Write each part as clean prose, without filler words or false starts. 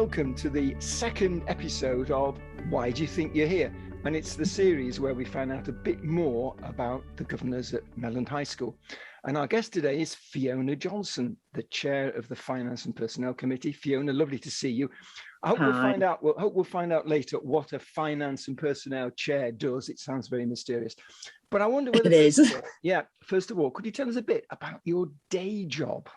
welcome to the second episode of Why Do You Think You're Here? And it's the series where we find out a bit more about the governors at Melland High School. And our guest today is Fiona Johnson, the chair of the Finance and Personnel Committee. Fiona, lovely to see you. I hope we'll find out later what a finance and personnel chair does. It sounds very mysterious, but I wonder whether first of all, could you tell us a bit about your day job?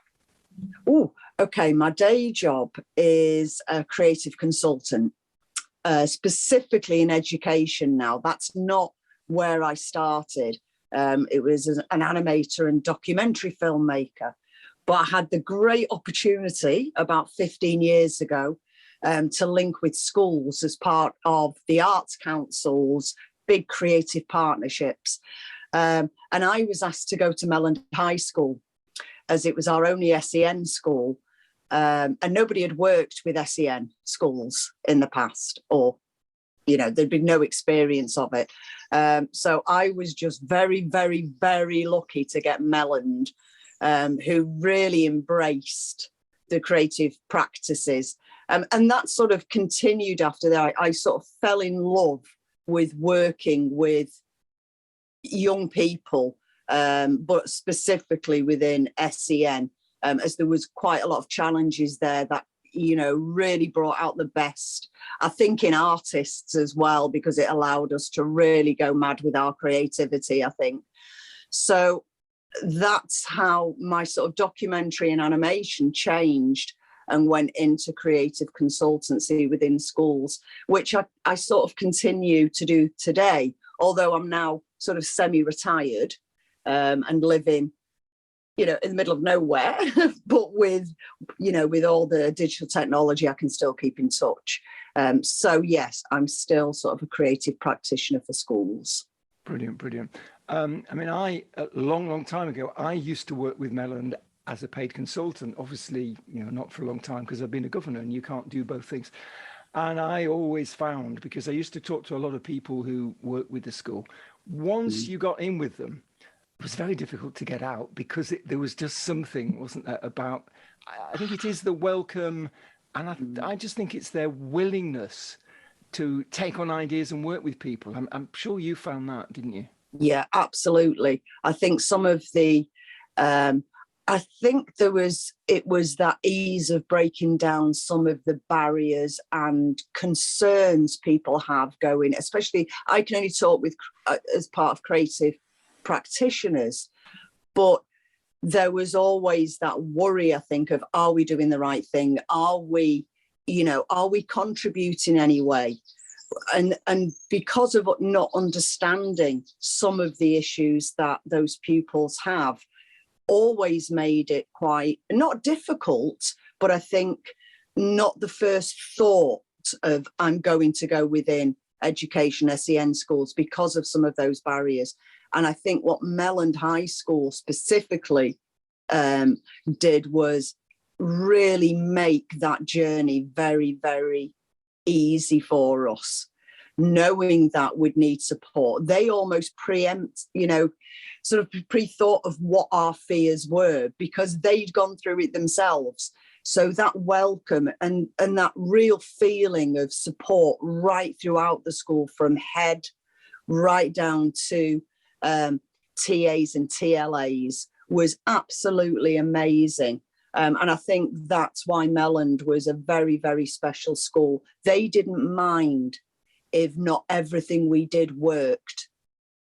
Oh, okay. My day job is a creative consultant, specifically in education now. That's not where I started. It was an animator and documentary filmmaker, but I had the great opportunity about 15 years ago to link with schools as part of the Arts Council's big creative partnerships. And I was asked to go to Melland High School, as it was our only SEN school, and nobody had worked with SEN schools in the past, or, you know, there'd been no experience of it. So I was just very, very, very lucky to get Melland, who really embraced the creative practices. And that sort of continued after that. I sort of fell in love with working with young people, but specifically within SEN, as there was quite a lot of challenges there that, you know, really brought out the best, I think, in artists as well, because it allowed us to really go mad with our creativity, I think. So that's how my sort of documentary and animation changed and went into creative consultancy within schools, which I sort of continue to do today, although I'm now sort of semi-retired. And living, you know, in the middle of nowhere, but with, you know, with all the digital technology, I can still keep in touch. So yes, I'm still sort of a creative practitioner for schools. Brilliant, brilliant. I mean, a long time ago, I used to work with Melland as a paid consultant, obviously, you know, not for a long time because I've been a governor and you can't do both things. And I always found, because I used to talk to a lot of people who work with the school, once you got in with them, it was very difficult to get out because there was just something, wasn't there, about, I think it is the welcome, and I just think it's their willingness to take on ideas and work with people. I'm sure you found that, didn't you? Yeah, absolutely. I think some of the, I think it was that ease of breaking down some of the barriers and concerns people have going, especially, I can only talk with as part of creative practitioners, but there was always that worry, I think, of, are we doing the right thing? Are we contributing anyway? And because of not understanding some of the issues that those pupils have, always made it quite, not difficult, but I think not the first thought of, I'm going to go within education, SEN schools, because of some of those barriers. And I think what Melland High School specifically did was really make that journey very, very easy for us, knowing that we'd need support. They almost preempt, you know, sort of pre-thought of what our fears were because they'd gone through it themselves. So that welcome and that real feeling of support right throughout the school, from head right down to TAs and TLAs, was absolutely amazing. And I think that's why Melland was a very, very special school. They didn't mind if not everything we did worked.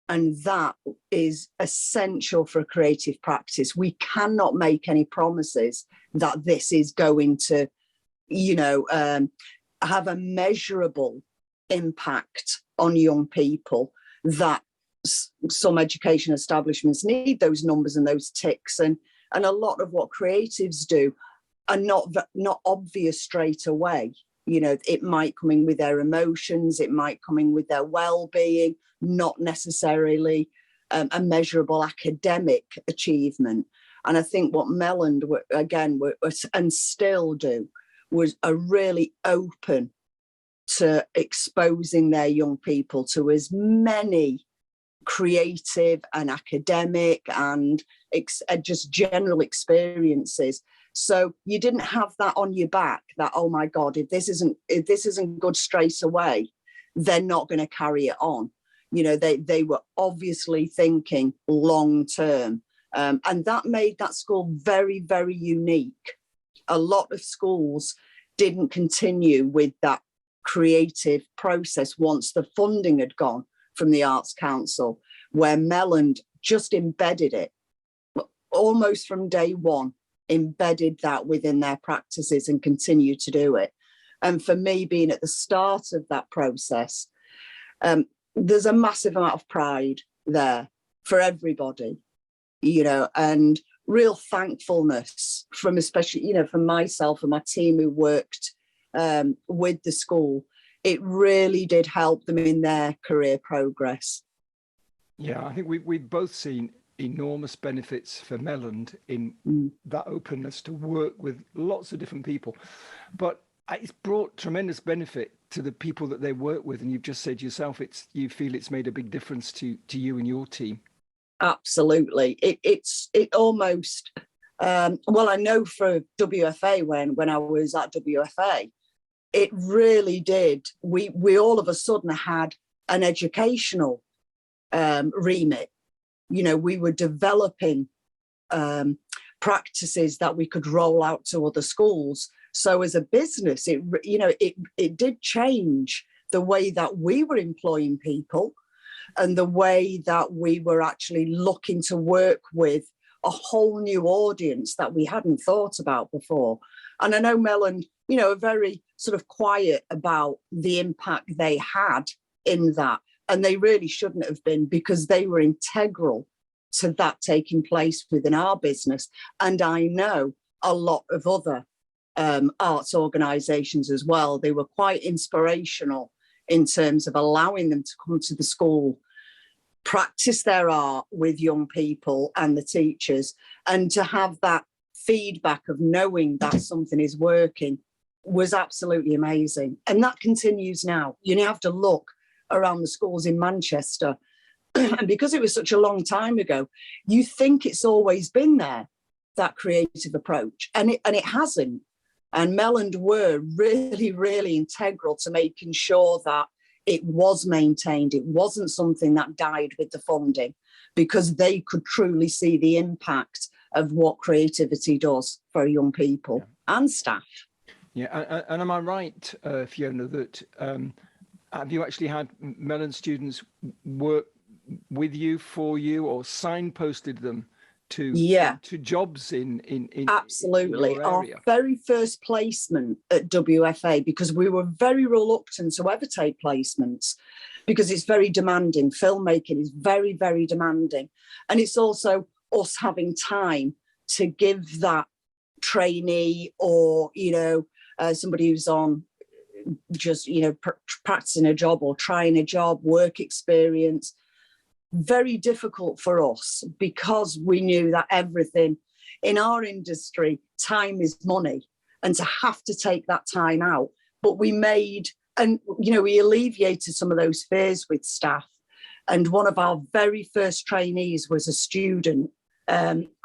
And that is essential for creative practice. We cannot make any promises that this is going to, you know, have a measurable impact on young people, that some education establishments need those numbers and those ticks, and a lot of what creatives do are not obvious straight away. You know, it might come in with their emotions, it might come in with their well-being, not necessarily a measurable academic achievement. And I think what Melland and still do was are really open to exposing their young people to as many creative and academic and just general experiences So you didn't have that on your back, that, oh my God, if this isn't good straight away, they're not going to carry it on. You know, they were obviously thinking long term. And that made that school very, very unique. A lot of schools didn't continue with that creative process once the funding had gone from the Arts Council, where Melland just embedded it almost from day one, embedded that within their practices and continued to do it. And for me, being at the start of that process, there's a massive amount of pride there for everybody, you know, and real thankfulness from, especially, you know, from myself and my team who worked with the school. It really did help them in their career progress. Yeah, I think we've both seen enormous benefits for Melland in that openness to work with lots of different people. But it's brought tremendous benefit to the people that they work with. And you've just said yourself, you feel it's made a big difference to you and your team. Absolutely. It almost, well, I know for WFA, when I was at WFA, it really did. We all of a sudden had an educational remit. You know, we were developing practices that we could roll out to other schools. So as a business, it did change the way that we were employing people and the way that we were actually looking to work with a whole new audience that we hadn't thought about before. And I know Melland, you know, are very sort of quiet about the impact they had in that. And they really shouldn't have been, because they were integral to that taking place within our business. And I know a lot of other arts organisations as well. They were quite inspirational in terms of allowing them to come to the school, practice their art with young people and the teachers, and to have that feedback of knowing that something is working was absolutely amazing. And that continues now. You have to look around the schools in Manchester, and because it was such a long time ago, you think it's always been there, that creative approach, and it hasn't. And Melland were really, really integral to making sure that it was maintained. It wasn't something that died with the funding, because they could truly see the impact of what creativity does for young people and staff. Yeah, and am I right, Fiona, that have you actually had Melland students work with you, for you, or signposted them to jobs in absolutely in your area? Our very first placement at WFA, because we were very reluctant to ever take placements because it's very demanding. Filmmaking is very, very demanding, and it's also us having time to give that trainee or somebody who's on just practicing a job or trying a job, work experience. Very difficult for us, because we knew that everything in our industry, time is money, and to have to take that time out. But we we alleviated some of those fears with staff. And one of our very first trainees was a student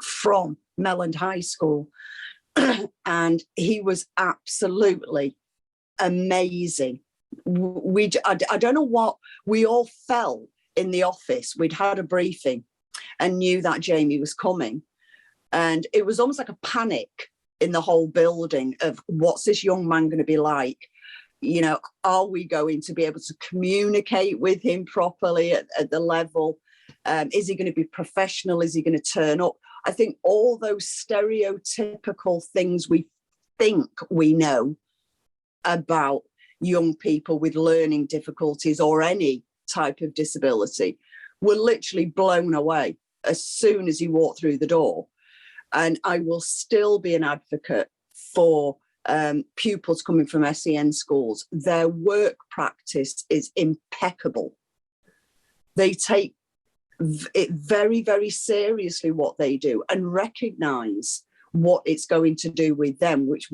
from Melland High School. And he was absolutely amazing. I don't know what we all felt in the office. We'd had a briefing and knew that Jamie was coming, and it was almost like a panic in the whole building of, what's this young man going to be like? Are we going to be able to communicate with him properly at the level? Is he going to be professional? Is he going to turn up? I think all those stereotypical things we think we know about young people with learning difficulties or any type of disability were literally blown away as soon as he walked through the door. And I will still be an advocate for pupils coming from SEN schools. Their work practice is impeccable. They take it very, very seriously, what they do, and recognise what it's going to do with them, which,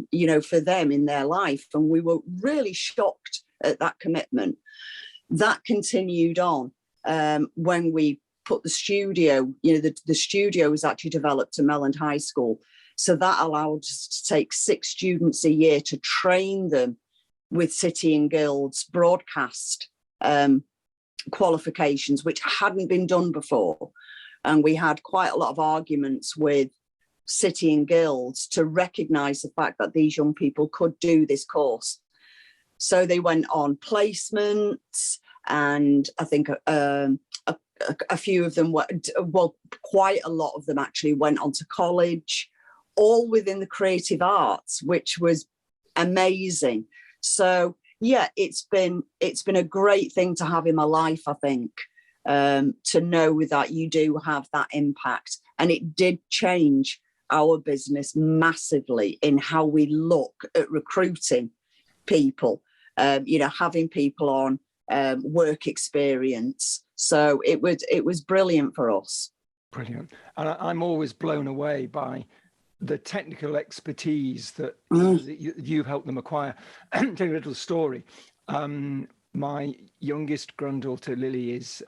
for them in their life. And we were really shocked at that commitment. That continued on when we put the studio, the studio was actually developed to Melland High School. So that allowed us to take 6 students a year to train them with City and Guilds broadcast qualifications, which hadn't been done before. And we had quite a lot of arguments with City and Guilds to recognise the fact that these young people could do this course. So they went on placements, and I think a few of them quite a lot of them actually went on to college, all within the creative arts, which was amazing. So yeah, it's been a great thing to have in my life, I think, to know that you do have that impact. And it did change our business massively in how we look at recruiting people, having people on work experience. So it was brilliant for us. Brilliant. And I'm always blown away by the technical expertise that you've helped them acquire. Tell you a little story. My youngest granddaughter, Lily, is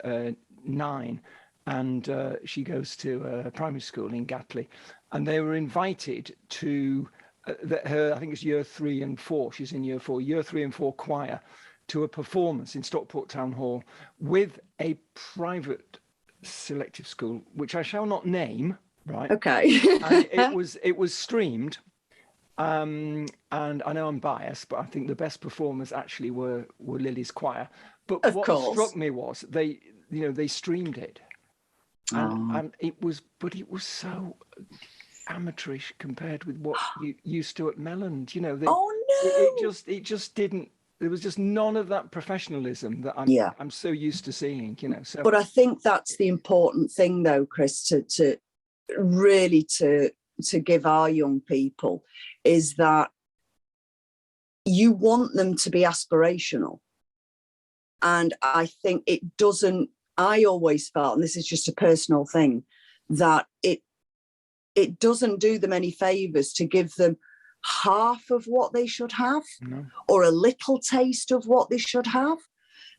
9, and she goes to a primary school in Gatley. And they were invited to I think it's year 3 and 4. She's in year 4, year 3 and 4 choir, to a performance in Stockport Town Hall with a private selective school, which I shall not name. Right. Okay. And it was streamed, and I know I'm biased, but I think the best performers actually were Lily's choir. But what struck me was they streamed it, and it was so amateurish compared with what you used to at Melland. It just didn't. There was just none of that professionalism that I'm so used to seeing. So. But I think that's the important thing, though, Chris, to really to give our young people, is that you want them to be aspirational. And I think I always felt, and this is just a personal thing, that it doesn't do them any favors to give them half of what they should have, or a little taste of what they should have.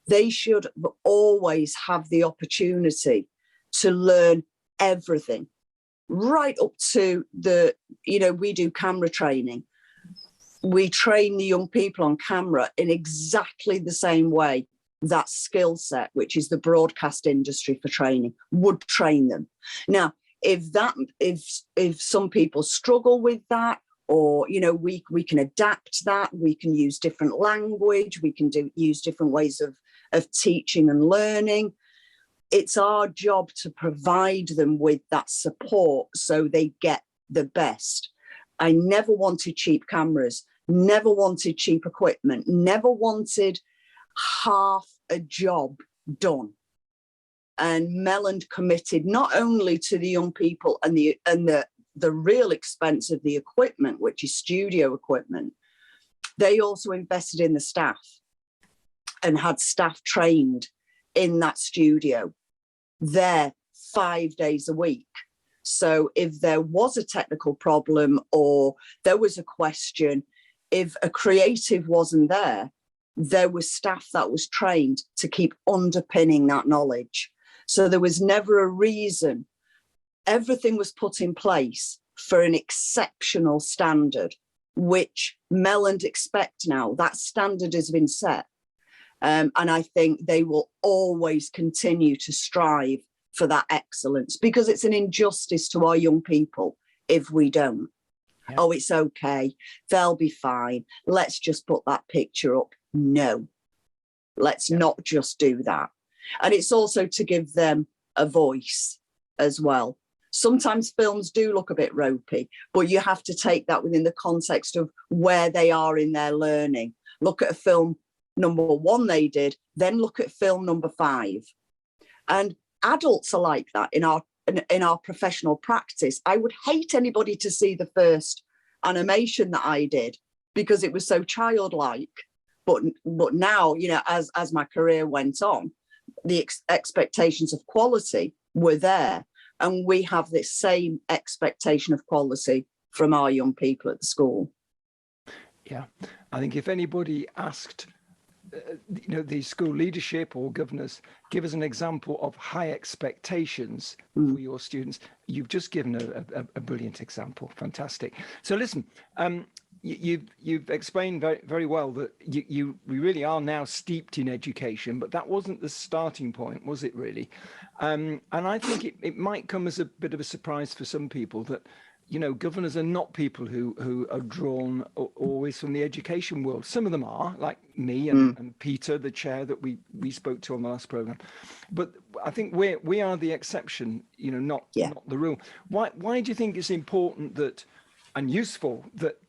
They should always have the opportunity to learn everything, right up to we do camera training. We train the young people on camera in exactly the same way that skill set, which is the broadcast industry for training, would train them. Now, if some people struggle with that, or we can adapt that, we can use different language, we can use different ways of teaching and learning. It's our job to provide them with that support so they get the best. I never wanted cheap cameras, never wanted cheap equipment, never wanted half a job done. And Melland committed not only to the young people and the real expense of the equipment, which is studio equipment, they also invested in the staff and had staff trained in that studio there 5 days a week. So if there was a technical problem or there was a question, if a creative wasn't there was staff that was trained to keep underpinning that knowledge. So there was never a reason. Everything was put in place for an exceptional standard, which Melland expect now. That standard has been set. And I think they will always continue to strive for that excellence, because it's an injustice to our young people if we don't. Yeah. Oh, it's okay, they'll be fine, let's just put that picture up. No, let's not just do that. And it's also to give them a voice as well. Sometimes films do look a bit ropey, but you have to take that within the context of where they are in their learning. Look at a film number 1 they did, then look at film number 5. And adults are like that in our professional practice. I would hate anybody to see the first animation that I did because it was so childlike. But now, as my career went on, the expectations of quality were there. And we have this same expectation of quality from our young people at the school. Yeah, I think if anybody asked the school leadership or governors give us an example of high expectations for your students. You've just given a brilliant example. Fantastic. So listen, you've explained very, very well that we really are now steeped in education, but that wasn't the starting point, was it really? And I think it might come as a bit of a surprise for some people that, governors are not people who are drawn always from the education world. Some of them are, like me and Peter, the chair that we spoke to on the last program. But I think we are the exception, not the rule. Why do you think it's important that and useful that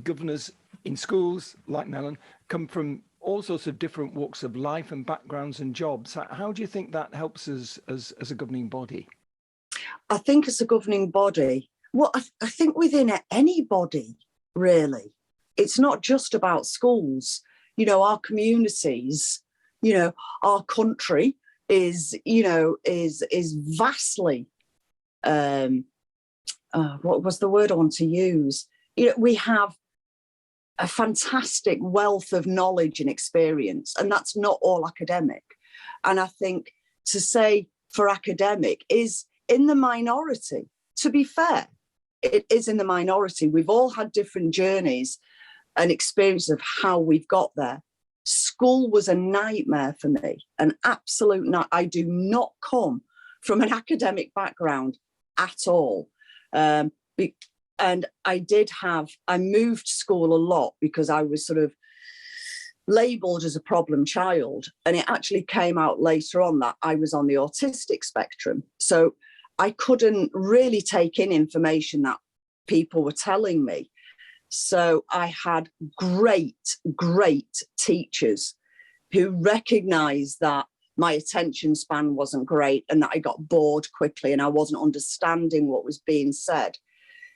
governors in schools like Melland come from all sorts of different walks of life and backgrounds and jobs? How do you think that helps us as a governing body? I think as a governing body, well, I think within any body, really, it's not just about schools. Our communities, our country is vastly, what was the word I want to use? We have a fantastic wealth of knowledge and experience, and that's not all academic. And I think to say for academic is in the minority. To be fair, it is in the minority. We've all had different journeys and experiences of how we've got there. School was a nightmare for me, an absolute nightmare. I do not come from an academic background at all. And I moved school a lot because I was sort of labelled as a problem child. And it actually came out later on that I was on the autistic spectrum. So I couldn't really take in information that people were telling me. So I had great teachers who recognised that my attention span wasn't great and that I got bored quickly and I wasn't understanding what was being said.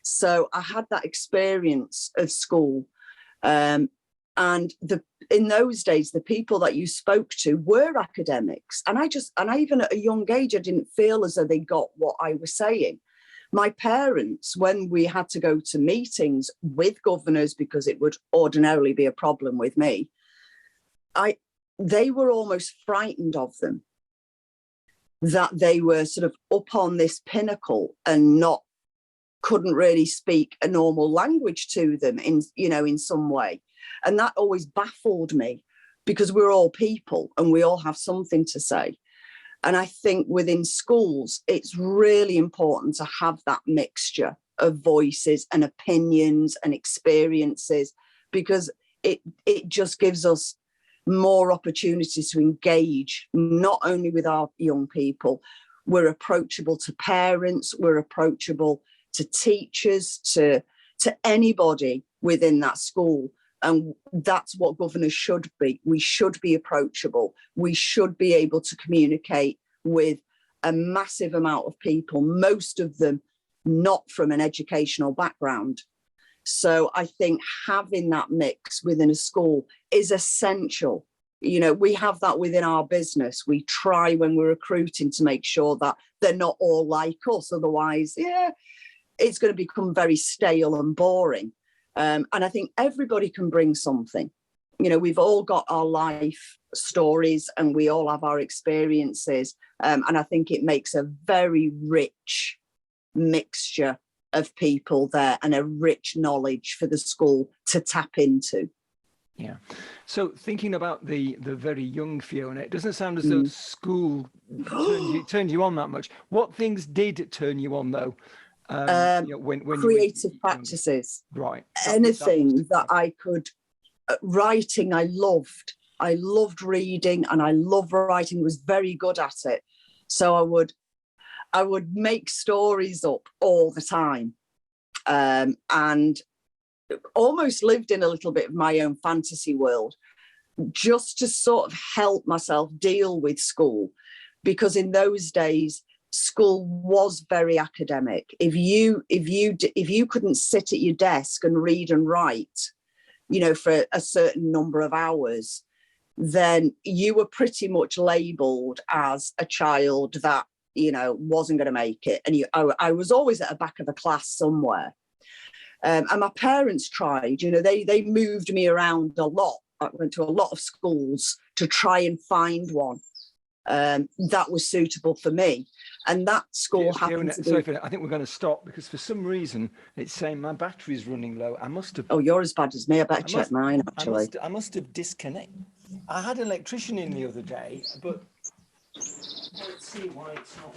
So I had that experience of school. And in those days, the people that you spoke to were academics. And I even at a young age, I didn't feel as though they got what I was saying. My parents, when we had to go to meetings with governors, because it would ordinarily be a problem with me, they were almost frightened of them, that they were sort of up on this pinnacle and couldn't really speak a normal language to them in some way. And that always baffled me, because we're all people and we all have something to say. And I think within schools, it's really important to have that mixture of voices and opinions and experiences, because it just gives us more opportunities to engage, not only with our young people. We're approachable to parents, we're approachable to teachers, to anybody within that school. And that's what governors should be. We should be approachable. We should be able to communicate with a massive amount of people, most of them not from an educational background. So I think having that mix within a school is essential. We have that within our business. We try when we're recruiting to make sure that they're not all like us. Otherwise, it's going to become very stale and boring. And I think everybody can bring something. We've all got our life stories and we all have our experiences. And I think it makes a very rich mixture of people there and a rich knowledge for the school to tap into. Yeah. So thinking about the very young Fiona, it doesn't sound as though school turned you on that much. What things did turn you on, though? When creative practices, right? Anything that I could. Writing, I loved reading, and I loved writing. Was very good at it. So I would make stories up all the time, and almost lived in a little bit of my own fantasy world, just to sort of help myself deal with school, because in those days school was very academic. If you couldn't sit at your desk and read and write, for a certain number of hours, then you were pretty much labelled as a child that wasn't going to make it. And I was always at the back of the class somewhere. And my parents tried. They moved me around a lot I went to a lot of schools to try and find one that was suitable for me. And that school happened to be... Sorry, Fiona, I think we're going to stop because for some reason it's saying my battery's running low. I must have... Oh, you're as bad as me. I better check mine, actually. I must have disconnected. I had an electrician in the other day, but let's see why it's not.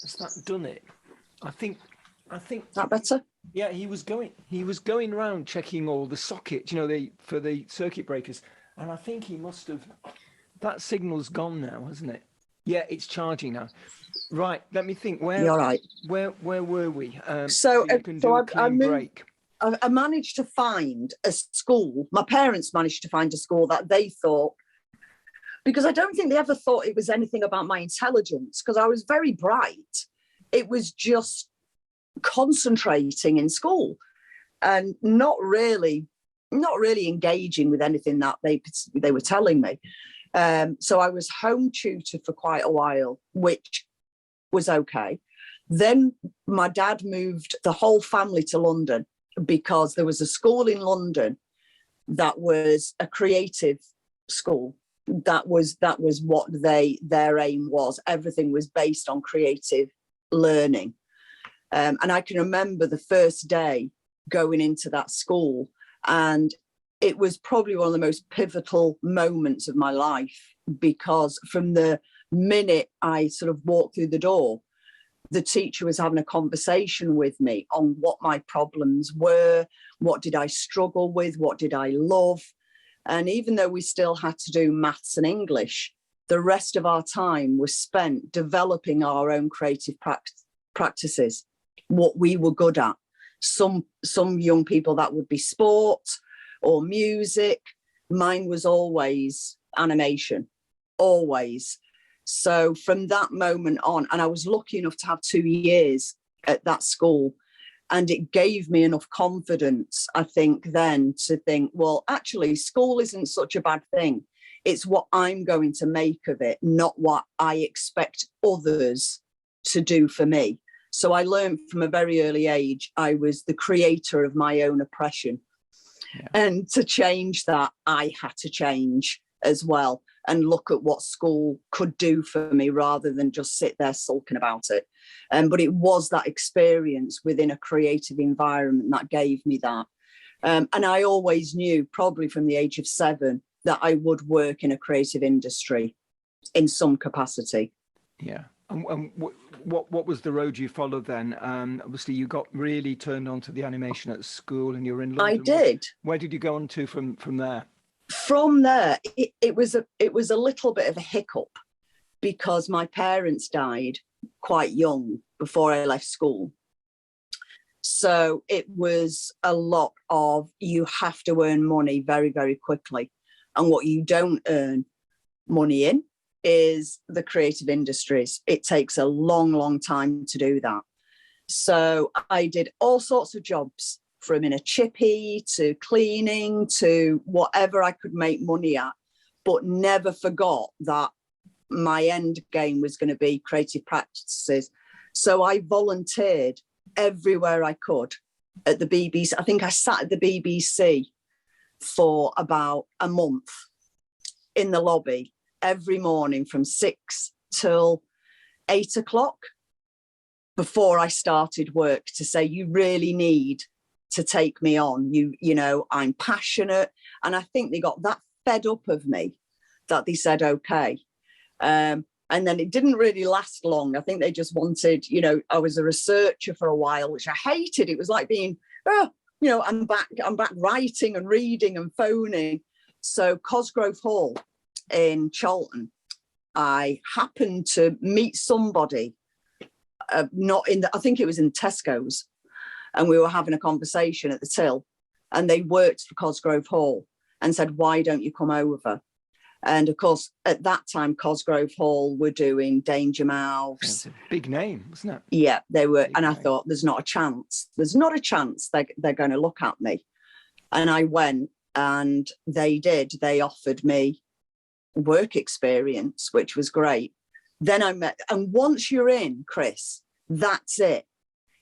Has that done it? I think that better? Yeah, he was going around checking all the sockets, you know, for the circuit breakers, and I think he must have. That signal's gone now, hasn't it? Yeah, it's charging now. Right, let me think. You're right. Where were we? So you can do a clean break. I managed to find a school. My parents managed to find a school that they thought, because I don't think they ever thought it was anything about my intelligence, because I was very bright. It was just concentrating in school and not really engaging with anything that they were telling me. So I was home tutor for quite a while, which was okay. Then my dad moved the whole family to London because there was a school in London that was a creative school. That was what their aim was. Everything was based on creative learning. And I can remember the first day going into that school, and it was probably one of the most pivotal moments of my life, because from the minute I sort of walked through the door, the teacher was having a conversation with me on what my problems were, what did I struggle with, what did I love. And even though we still had to do maths and English, the rest of our time was spent developing our own creative practices, what we were good at. Some young people, that would be sport or music. Mine was always animation, always. So from that moment on, and I was lucky enough to have 2 years at that school, and it gave me enough confidence, I think, then to think, well, actually, school isn't such a bad thing. It's what I'm going to make of it, not what I expect others to do for me. So I learned from a very early age, I was the creator of my own oppression. Yeah. And to change that, I had to change as well and look at what school could do for me rather than just sit there sulking about it. But it was that experience within a creative environment that gave me that. And I always knew, probably from the age of 7, that I would work in a creative industry in some capacity. Yeah. And what was the road you followed then? Obviously, you got really turned on to the animation at school, and you were in London. I did. Where did you go on to from there? From there, it was a little bit of a hiccup, because my parents died quite young before I left school. So it was a lot of, you have to earn money very, very quickly. And what you don't earn money in is the creative industries. It takes a long, long time to do that. So I did all sorts of jobs, from in a chippy to cleaning to whatever I could make money at, but never forgot that my end game was going to be creative practices. So I volunteered everywhere I could at the BBC. I think I sat at the BBC for about a month in the lobby every morning from 6 till 8 o'clock before I started work, to say, you really need to take me on. You know, I'm passionate. And I think they got that fed up of me that they said, okay. And then it didn't really last long. I think they just wanted, you know, I was a researcher for a while, which I hated. It was like being, you know, I'm back writing and reading and phoning. So Cosgrove Hall in Charlton, I happened to meet somebody, I think it was in Tesco's, and we were having a conversation at the till, and they worked for Cosgrove Hall and said, why don't you come over? And of course, at that time, Cosgrove Hall were doing Danger Mouse. It's a big name, wasn't it? Yeah, they were. Big and name. I thought, there's not a chance. There's not a chance they're going to look at me. And I went, and they did. They offered me work experience, which was great. Then I met, and once you're in, Chris, that's it.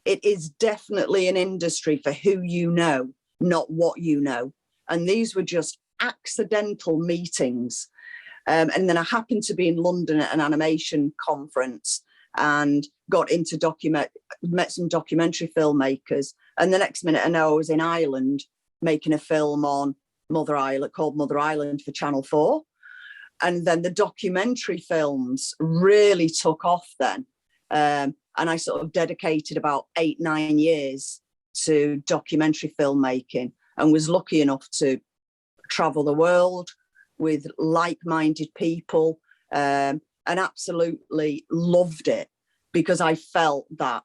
It is definitely an industry for who you know, not what you know. And these were just accidental meetings. And then I happened to be in London at an animation conference and got into met some documentary filmmakers. And the next minute I know I was in Ireland making a film on Mother Island, called Mother Island, for Channel 4. And then the documentary films really took off then. And I sort of dedicated about 8-9 years to documentary filmmaking and was lucky enough to travel the world with like-minded people, and absolutely loved it, because I felt that,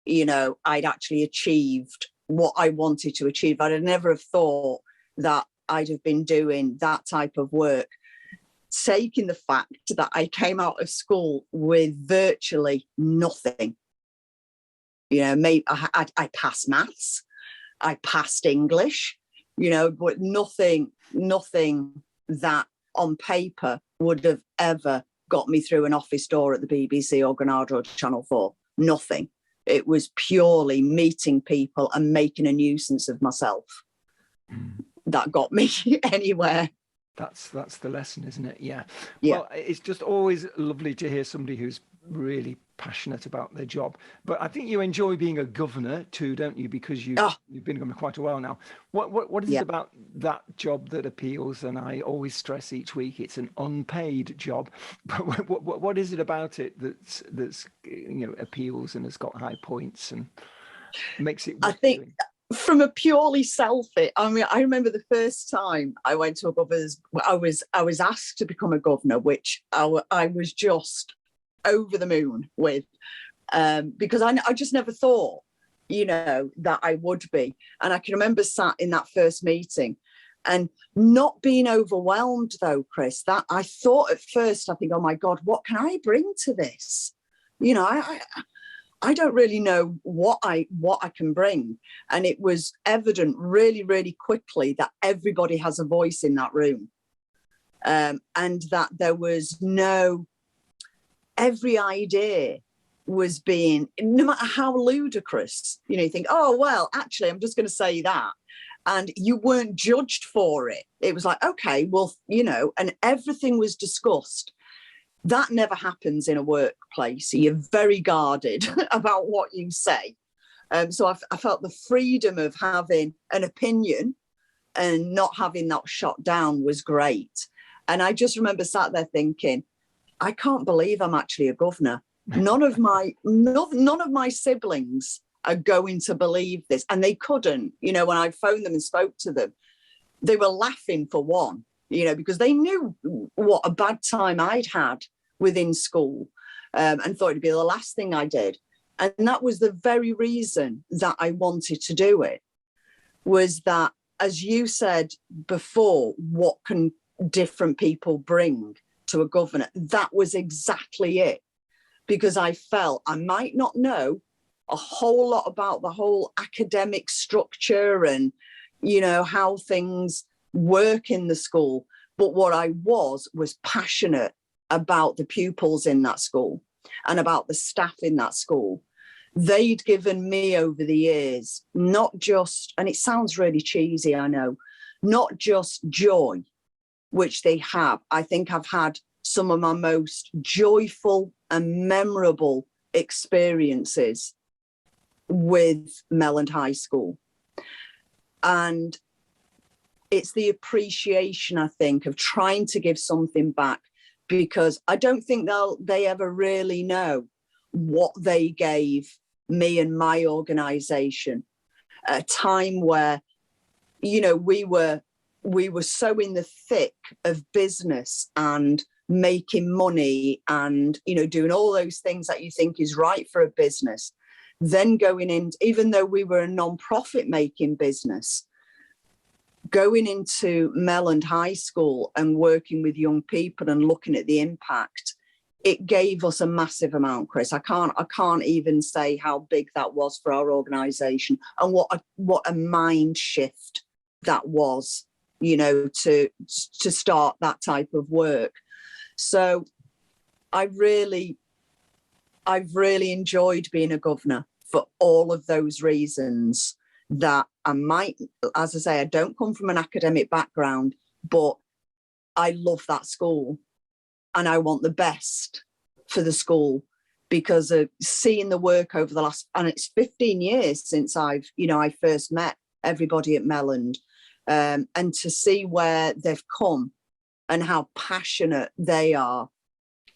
you know, I'd actually achieved what I wanted to achieve. I'd never have thought that I'd have been doing that type of work, taking the fact that I came out of school with virtually nothing. You know, maybe I passed maths, I passed English, you know, but nothing that on paper would have ever got me through an office door at the BBC or Granada or Channel 4. Nothing. It was purely meeting people and making a nuisance of myself that got me anywhere. That's the lesson, isn't it? Yeah. Yeah. Well, it's just always lovely to hear somebody who's really passionate about their job. But I think you enjoy being a governor too, don't you? Because you've been governor quite a while now. What is it about that job that appeals? And I always stress each week it's an unpaid job. But what is it about it that's you know, appeals and has got high points and makes it worth I think doing? From a purely selfish, I mean, I remember the first time I went to a governor's, I was asked to become a governor, which I was just over the moon with, because I just never thought, you know, that I would be. And I can remember sat in that first meeting and not being overwhelmed though, Chris, that I thought at first, I think, oh my God, what can I bring to this? You know, I don't really know what I can bring. And it was evident really, really quickly that everybody has a voice in that room. And that there was every idea was being, no matter how ludicrous, you know, you think, oh, well, actually, I'm just going to say that. And you weren't judged for it. It was like, okay, well, you know, and everything was discussed. That never happens in a workplace. You're very guarded about what you say. So I felt the freedom of having an opinion and not having that shot down was great. And I just remember sat there thinking, I can't believe I'm actually a governor. None of my siblings are going to believe this. And they couldn't, you know, when I phoned them and spoke to them, they were laughing for one, you know, because they knew what a bad time I'd had within school, and thought it'd be the last thing I did. And that was the very reason that I wanted to do it, was that, as you said before, what can different people bring to a governor? That was exactly it, because I felt I might not know a whole lot about the whole academic structure and, you know, how things work in the school. But what I was passionate about the pupils in that school and about the staff in that school. They'd given me over the years, not just, and it sounds really cheesy, I know, not just joy, which they have. I think I've had some of my most joyful and memorable experiences with Melland High School. And it's the appreciation, I think, of trying to give something back, because I don't think they ever really know what they gave me and my organisation. A time where, you know, we were so in the thick of business and making money and, you know, doing all those things that you think is right for a business. Then going in, even though we were a non-profit making business, going into Melland High School and working with young people and looking at the impact, it gave us a massive amount, Chris. I can't even say how big that was for our organisation, and what a mind shift that was, you know, to start that type of work. So I've really enjoyed being a governor for all of those reasons. That I might, as I say, I don't come from an academic background, but I love that school and I want the best for the school, because of seeing the work over the last, and it's 15 years since I first met everybody at Melland, and to see where they've come and how passionate they are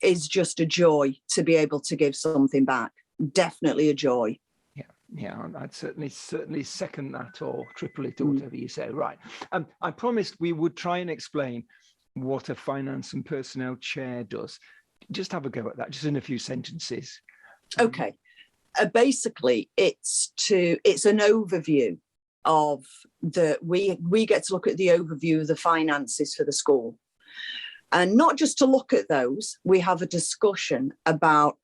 is just a joy to be able to give something back. Definitely a joy. Yeah, I'd certainly second that, or triple it, or whatever you say. Right. I promised we would try and explain what a finance and personnel chair does. Just have a go at that, just in a few sentences. Okay. Basically, it's an overview of we get to look at the overview of the finances for the school. And not just to look at those, we have a discussion about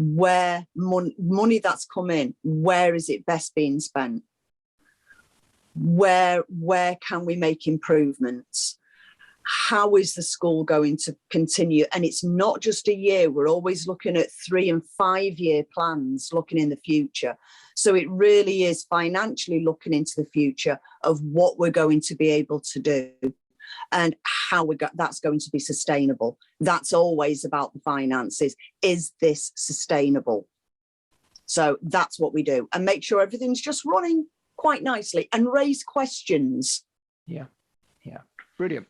where money that's come in, where is it best being spent? Where can we make improvements? How is the school going to continue? And it's not just a year, we're always looking at 3 and 5 year plans, looking in the future. So it really is financially looking into the future of what we're going to be able to do and how that's going to be sustainable. That's always about the finances. Is this sustainable? So that's what we do, and make sure everything's just running quite nicely and raise questions. Yeah, brilliant.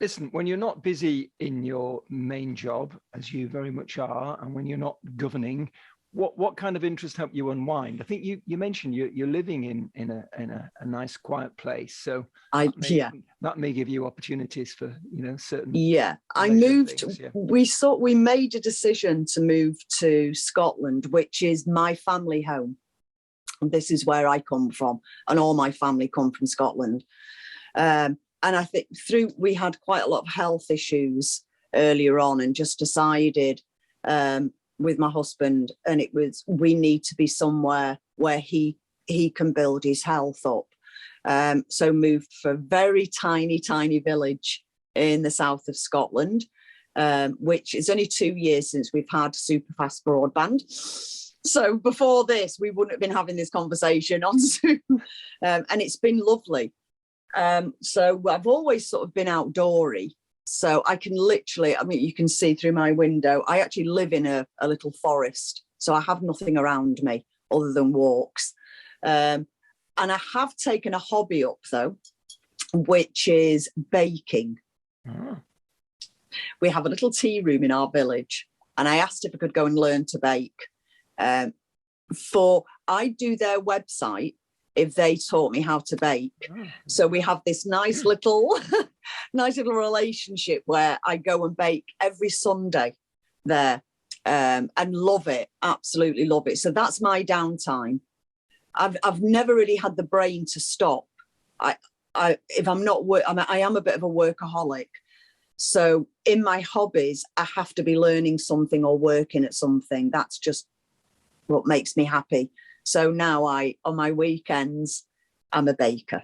Listen, when you're not busy in your main job, as you very much are, and when you're not governing, what kind of interests help you unwind? I think you mentioned you're living in a nice quiet place, so that may give you opportunities for certain. Yeah, I moved. Things, yeah. We made a decision to move to Scotland, which is my family home. This is where I come from, and all my family come from Scotland. And I think we had quite a lot of health issues earlier on, and just decided with my husband, and we need to be somewhere where he can build his health up. So moved for a very tiny village in the south of Scotland, which is only 2 years since we've had super fast broadband. So before this, we wouldn't have been having this conversation on Zoom, and it's been lovely. So I've always sort of been outdoory. So I can literally, you can see through my window, I actually live in a little forest. So I have nothing around me other than walks. And I have taken a hobby up, though, which is baking. Oh. We have a little tea room in our village, and I asked if I could go and learn to bake. I do their website if they taught me how to bake. Oh. So we have this nice little relationship where I go and bake every Sunday there, and love it, absolutely love it. So that's my downtime. I've never really had the brain to stop. If I'm not I am a bit of a workaholic. So in my hobbies, I have to be learning something or working at something. That's just what makes me happy. So now on my weekends, I'm a baker.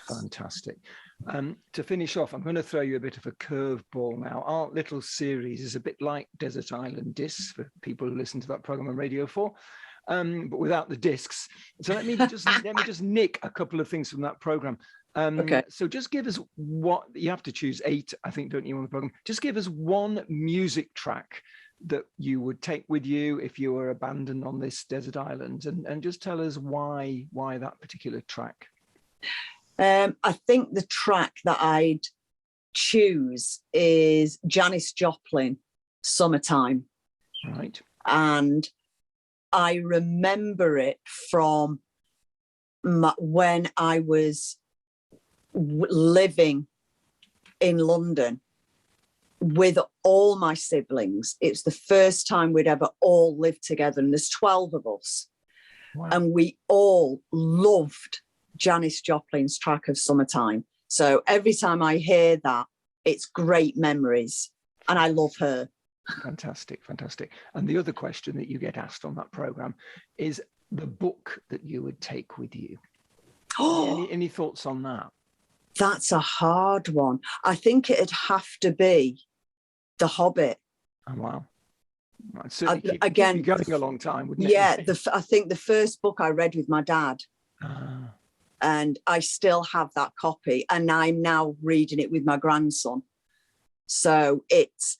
Fantastic. To finish off, I'm going to throw you a bit of a curveball now. Our little series is a bit like Desert Island Discs for people who listen to that program on Radio 4, but without the discs. So let me just nick a couple of things from that program. Okay. So just give us you have to choose 8, I think, don't you, on the program? Just give us one music track that you would take with you if you were abandoned on this desert island, and just tell us why that particular track. I think the track that I'd choose is Janis Joplin, Summertime. Right. And I remember it from when I was living in London with all my siblings. It's the first time we'd ever all lived together, and there's 12 of us. Wow. And we all loved Janis Joplin's track of Summertime. So every time I hear that, it's great memories, and I love her. Fantastic. And the other question that you get asked on that program is the book that you would take with you. Any thoughts on that? That's a hard one. I think it'd have to be The Hobbit. Oh, wow. Right. Certainly keep you going a long time, wouldn't it? Yeah, I think the first book I read with my dad, Ah. and I still have that copy, and I'm now reading it with my grandson. So it's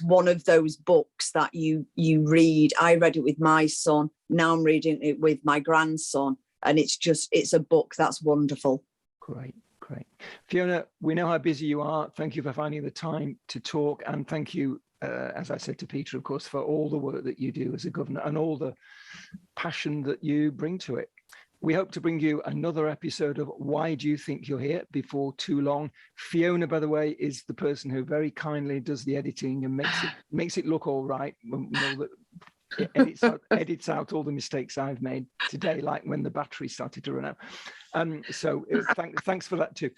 one of those books that you read. I read it with my son. Now I'm reading it with my grandson, and it's a book that's wonderful. Great. Fiona, we know how busy you are. Thank you for finding the time to talk, and thank you, as I said to Peter, of course, for all the work that you do as a governor and all the passion that you bring to it. We hope to bring you another episode of Why Do You Think You're Here before too long. Fiona, by the way, is the person who very kindly does the editing and makes it look all right. You know, that it edits out all the mistakes I've made today, like when the battery started to run out. So thanks for that too.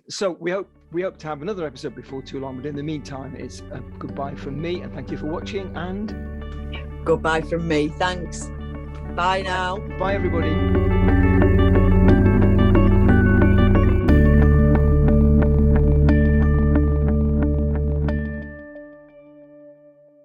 So we hope to have another episode before too long. But in the meantime, it's a goodbye from me, and thank you for watching. And goodbye from me. Thanks. Bye now. Bye, everybody.